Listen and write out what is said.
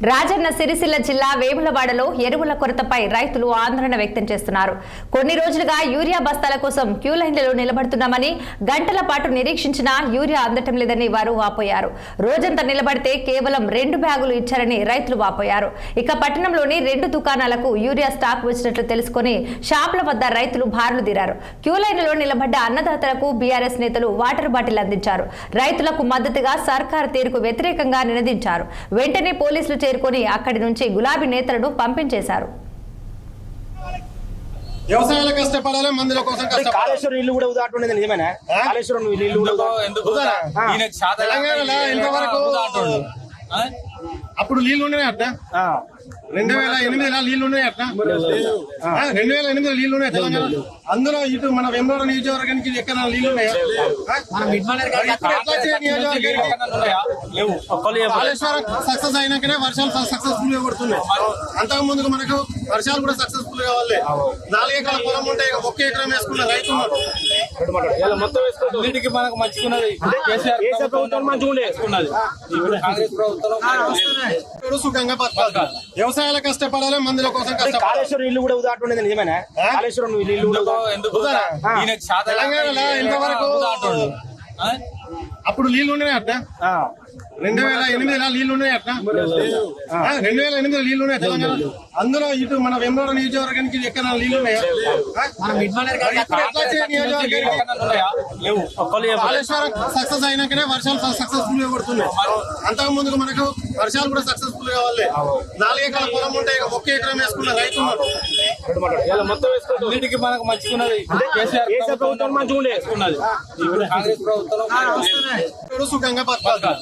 రాజన్న సిరిసిల్ల జిల్లా వేములవాడలో ఎరువుల కొరతపై రైతులు ఆందోళన వ్యక్తం చేస్తున్నారు. కొన్ని రోజులుగా యూరియా బస్తాల కోసం క్యూ లైన్లలో నిలబడుతున్నామని, గంటల పాటు నిరీక్షించినా యూరియా అందటం లేదని వారు వాపోయారు. రోజంతా నిలబడితే కేవలం 2 బ్యాగులు ఇచ్చారని రైతులు వాపోయారు. ఇక పట్టణంలోని 2 దుకాణాలకు యూరియా స్టాక్ వచ్చినట్లు తెలుసుకుని షాపుల వద్ద రైతులు బారులు తీరారు. క్యూ లైన్లలో నిలబడ్డ అన్నదాతలకు బీఆర్ఎస్ నేతలు వాటర్ బాటిల్ అందించారు. రైతులకు మద్దతుగా సర్కారు తీరుకు వ్యతిరేకంగా నినదించారు. వెంటనే పోలీసులు చేరుకొని అక్కడి నుంచి గులాబీ నేతలను పంపించేశారు. వ్యవసాయాల కష్టపడాలి, మందుల కోసం కాళేశ్వరం ఇల్లు కూడా ఉదాహరణ నిజమేనా? కాళేశ్వరం ఇల్లు తెలంగాణలో ఇంతవరకు అప్పుడు నీళ్లు ఉన్నాయి అట్ట 2008 నీళ్లు ఉన్నాయి అట్ట 2008 నీళ్లు ఉన్నాయి తెలంగాణ. అందులో ఇటు మన వేములవాడ నియోజకవర్గానికి ఎక్కడ నీళ్లు ఉన్నాయా? కాళేశ్వరం సక్సెస్ అయినాకనే వర్షాలు సక్సెస్ఫుల్ గా పడుతున్నాయి. అంతకు ముందుకు మనకు వర్షాలు కూడా సక్సెస్ఫుల్ కావాలి. 4 ఎకరాల పొలం ఉంటే 1 ఎకరం వేసుకున్న రైతు మొత్తం మనకు మంచిగున్నది. సుఖంగా బతకాలి, వ్యవసాయాల కష్టపడాలి, మందుల కోసం కాళేశ్వరం ఇల్లు కూడా ఉదాహరణ నిజమేనా? కాళేశ్వరం ఇల్లు తెలంగాణలో ఇంతవరకు అప్పుడు నీళ్లు ఉన్నాయి అట్ట 2008 నీళ్లు ఉన్నాయి అట్ట 2008 నీళ్లు ఉన్నాయి తెలంగాణ. అందులో ఇటు మన వేములవాడ నియోజకవర్గానికి ఎక్కడ నీళ్లు ఉన్నాయా? కాళేశ్వరం సక్సెస్ అయినాకనే వర్షాలు సక్సెస్ఫుల్ గా పడుతున్నాయి. అంతకు ముందుకు మనకు వర్షాలు కూడా సక్సెస్ఫుల్ కావాలి. 4 ఎకరాల పొలం ఉంటే 1 ఎకరం వేసుకున్న రైతు మొత్తం మనకు మంచిగున్నది. సుఖంగా బతకాలి.